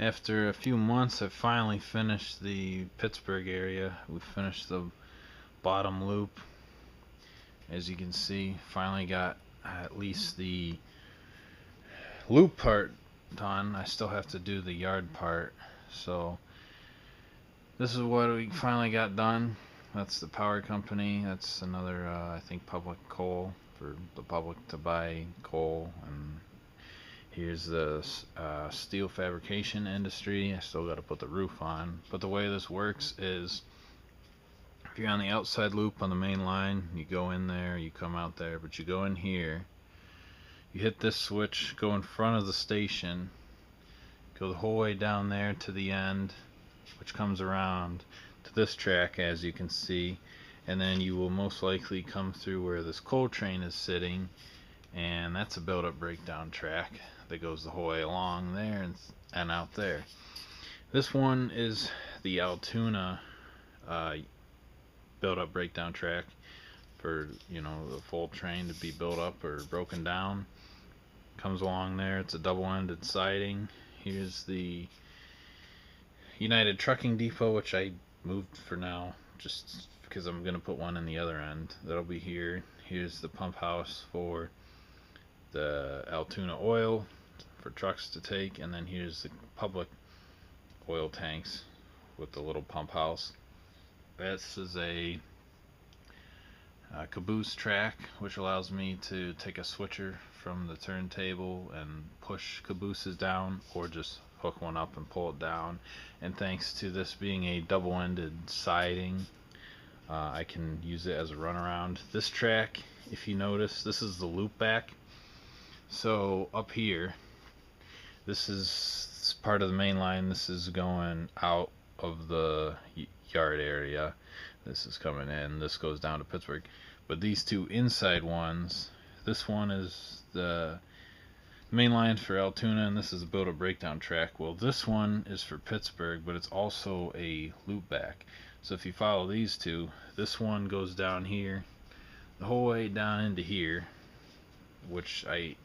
After a few months, I finally finished the Pittsburgh area. We finished the bottom loop. As you can see, finally got at least the loop part done. I still have to do the yard part. So this is what we finally got done. That's the power company. That's another, I think, public coal for the public to buy coal. And here's the steel fabrication industry. I still got to put the roof on. But the way this works is if you're on the outside loop on the main line, you go in there, you come out there, but you go in here, you hit this switch, go in front of the station, go the whole way down there to the end, which comes around to this track, as you can see, and then you will most likely come through where this coal train is sitting, and that's a build-up breakdown track that goes the whole way along there and out there. This one is the Altoona build-up breakdown track for, you know, the full train to be built up or broken down. Comes along there. It's a double-ended siding. Here's the United Trucking Depot, which I moved for now just because I'm going to put one in the other end. That'll be here. Here's the pump house for the Altoona oil for trucks to take, and then here's the public oil tanks with the little pump house. This is a caboose track, which allows me to take a switcher from the turntable and push cabooses down, or just hook one up and pull it down. And thanks to this being a double-ended siding, I can use it as a runaround. This track, if you notice, this is the loop back. So up here, this is part of the main line. This is going out of the yard area. This is coming in. This goes down to Pittsburgh. But these two inside ones, this one is the main line for Altoona, and this is a build-up breakdown track. Well, this one is for Pittsburgh, but it's also a loop back. So if you follow these two, this one goes down here, the whole way down into here, which I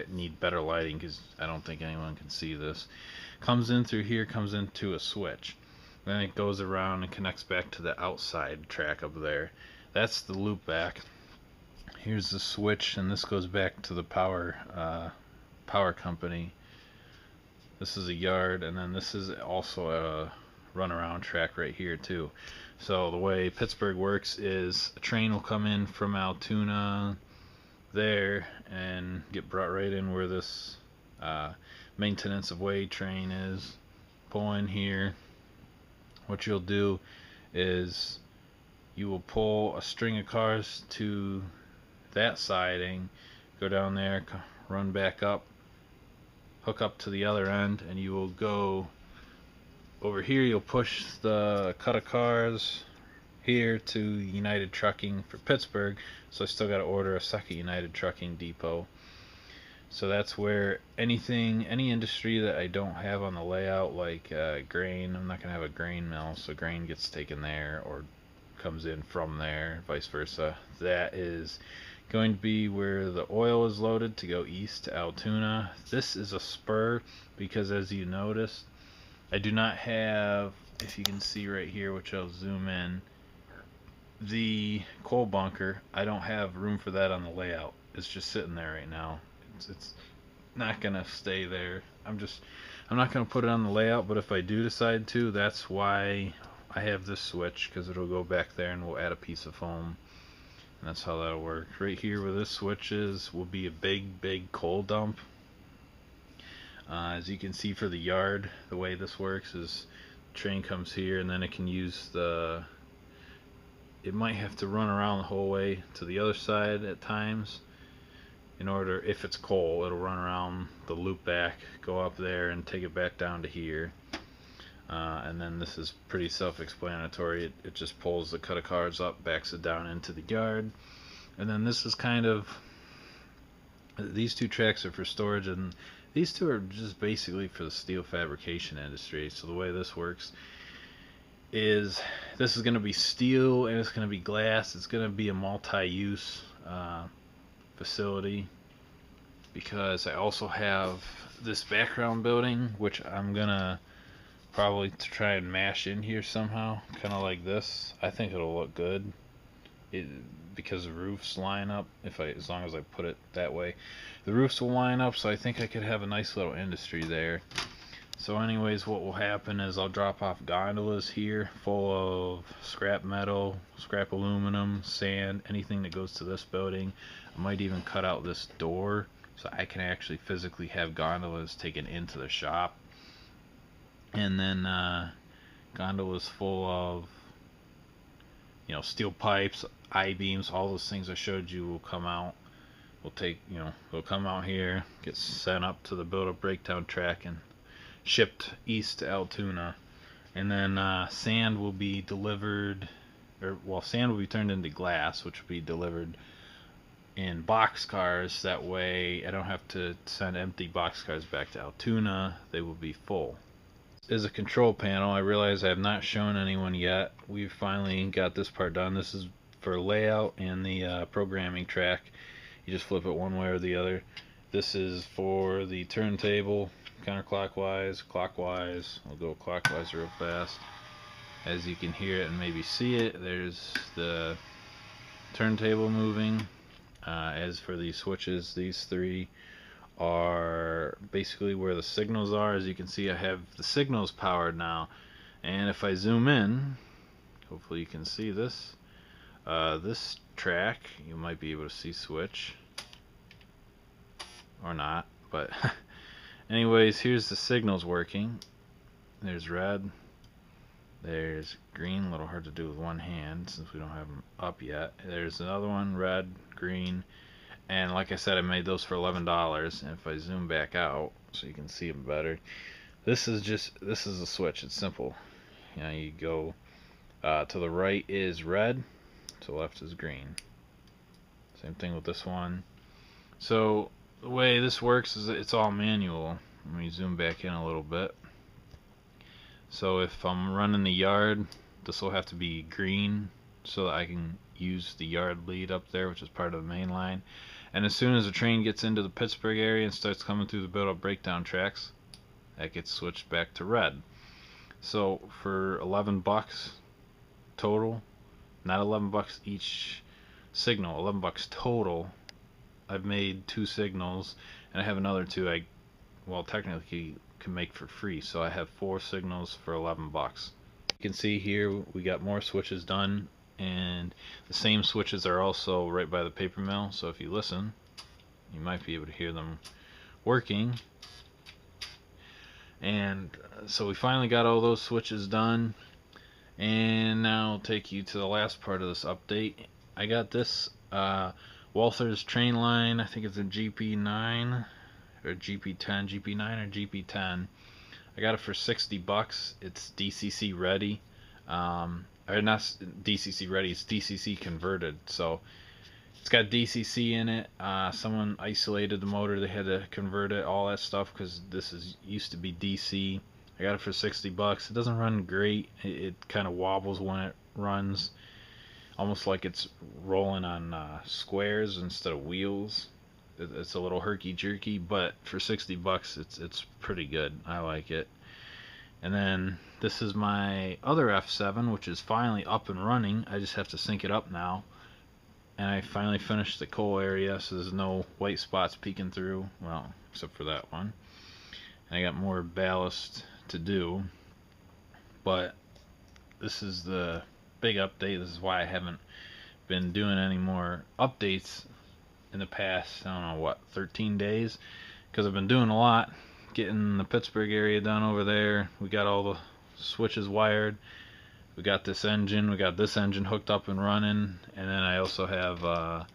need better lighting because I don't think anyone can see this. Comes in through here, comes into a switch. Then it goes around and connects back to the outside track up there. That's the loop back. Here's the switch, and this goes back to the power company. This is a yard, and then this is also a runaround track right here too. So the way Pittsburgh works is a train will come in from Altoona there and get brought right in where this maintenance of way train is. Pull in here. What you'll do is you will pull a string of cars to that siding, go down there, run back up, hook up to the other end, and you will go over here. You'll push the cut of cars here to United Trucking for Pittsburgh. So I still got to order a second United Trucking depot. So that's where any industry that I don't have on the layout, like grain, I'm not going to have a grain mill, so grain gets taken there or comes in from there, vice versa. That is going to be where the oil is loaded to go east to Altoona. This is a spur because, as you notice, I do not have, if you can see right here, which I'll zoom in, the coal bunker. I don't have room for that on the layout. It's just sitting there right now. It's not gonna stay there. I'm not gonna put it on the layout, but if I do decide to, that's why I have this switch, because it'll go back there and we'll add a piece of foam, and that's how that'll work. Right here where this switch is will be a big coal dump. As you can see for the yard, the way this works is train comes here, and then it can use it might have to run around the whole way to the other side at times. In order, if it's coal, it'll run around the loop back, go up there, and take it back down to here. And then this is pretty self-explanatory. It just pulls the cut of cars up, backs it down into the yard. And then this is kind of, these two tracks are for storage, and these two are just basically for the steel fabrication industry. So the way this works is this is going to be steel, and it's going to be glass. It's going to be a multi-use facility. because I also have this background building, which I'm gonna probably try and mash in here somehow, kind of like this. I think it'll look good. It, because the roofs line up, as long as I put it that way, the roofs will line up, so I think I could have a nice little industry there. So anyways, what will happen is I'll drop off gondolas here full of scrap metal, scrap aluminum, sand, anything that goes to this building. I might even cut out this door so I can actually physically have gondolas taken into the shop. And then gondolas full of, you know, steel pipes, I-beams, all those things I showed you will come out. They'll come out here, get sent up to the build-up breakdown track, and shipped east to Altoona. And then sand will be delivered, sand will be turned into glass, which will be delivered in box cars. That way I don't have to send empty box cars back to Altoona. They will be full. Is a control panel. I realize I have not shown anyone yet. We finally got this part done. This is for layout and the programming track. You just flip it one way or the other. This is for the turntable, counterclockwise, clockwise. I'll go clockwise real fast. As you can hear it and maybe see it, there's the turntable moving. As for these switches, these three are basically where the signals are. As you can see, I have the signals powered now, and if I zoom in, hopefully you can see this. This track, you might be able to see switch or not, but anyways, here's the signals working. There's red, there's green, a little hard to do with one hand since we don't have them up yet. There's another one, red, green, and like I said, I made those for $11. And if I zoom back out so you can see them better, this is a switch. It's simple. You know, you go to the right is red, to the left is green. Same thing with this one. So the way this works is it's all manual. Let me zoom back in a little bit. So if I'm running the yard, this will have to be green so that I can use the yard lead up there, which is part of the main line. And as soon as the train gets into the Pittsburgh area and starts coming through the build-up breakdown tracks, that gets switched back to red. So for 11 bucks total, not 11 bucks each signal, 11 bucks total, I've made 2 signals, and I have another 2 technically can make for free. So I have 4 signals for 11 bucks. You can see here we got more switches done, and the same switches are also right by the paper mill, so if you listen you might be able to hear them working. And so we finally got all those switches done, and now I'll take you to the last part of this update. I got this Walther's train line. I think it's a GP9 or GP10, GP9 or GP10. I got it for 60 bucks. It's DCC ready. Or not DCC ready, it's DCC converted. So it's got DCC in it. Someone isolated the motor, they had to convert it, all that stuff, because this used to be DC. I got it for 60 bucks. It doesn't run great. It kind of wobbles when it runs, almost like it's rolling on squares instead of wheels. It's a little herky-jerky, but for 60 bucks it's pretty good. I like it. And then this is my other F7, which is finally up and running. I just have to sync it up now. And I finally finished the coal area, so there's no white spots peeking through. Well, except for that one. And I got more ballast to do. But this is the big update. This is why I haven't been doing any more updates in the past, I don't know, what, 13 days? Because I've been doing a lot. Getting the Pittsburgh area done over there. We got all the switches wired. We got this engine. We got this engine hooked up and running. And then I also have a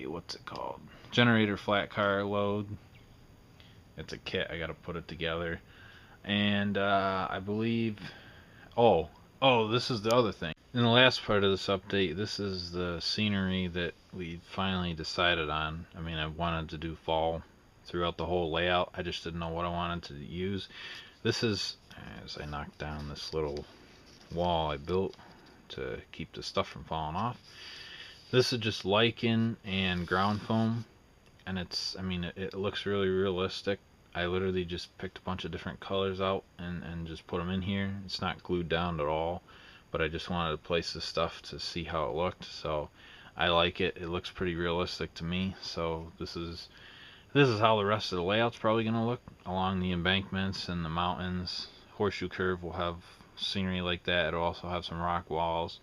what's it called? Generator flat car load. It's a kit. I got to put it together. And I believe. Oh, this is the other thing. In the last part of this update, this is the scenery that we finally decided on. I mean, I wanted to do fall throughout the whole layout. I just didn't know what I wanted to use. This is, as I knocked down this little wall I built to keep the stuff from falling off. This is just lichen and ground foam. and I mean, it looks really realistic. I literally just picked a bunch of different colors out and just put them in here. It's not glued down at all, but I just wanted to place this stuff to see how it looked. So I like it. It looks pretty realistic to me. So this is how the rest of the layout's probably going to look along the embankments and the mountains. Horseshoe Curve will have scenery like that. It'll also have some rock walls.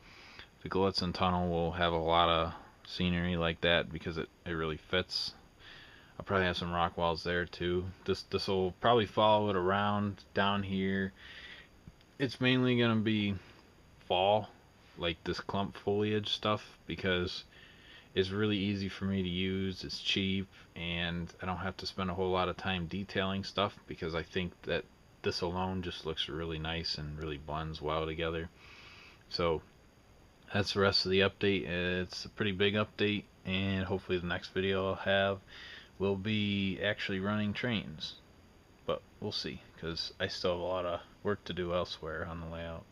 The Galitzin Tunnel will have a lot of scenery like that because it really fits. I'll probably have some rock walls there too. This will probably follow it around down here. It's mainly gonna be fall, like this clump foliage stuff, because it's really easy for me to use. It's cheap, and I don't have to spend a whole lot of time detailing stuff because I think that this alone just looks really nice and really blends well together. So that's the rest of the update. It's a pretty big update, and hopefully the next video I'll have will be actually running trains. But we'll see, because I still have a lot of work to do elsewhere on the layout.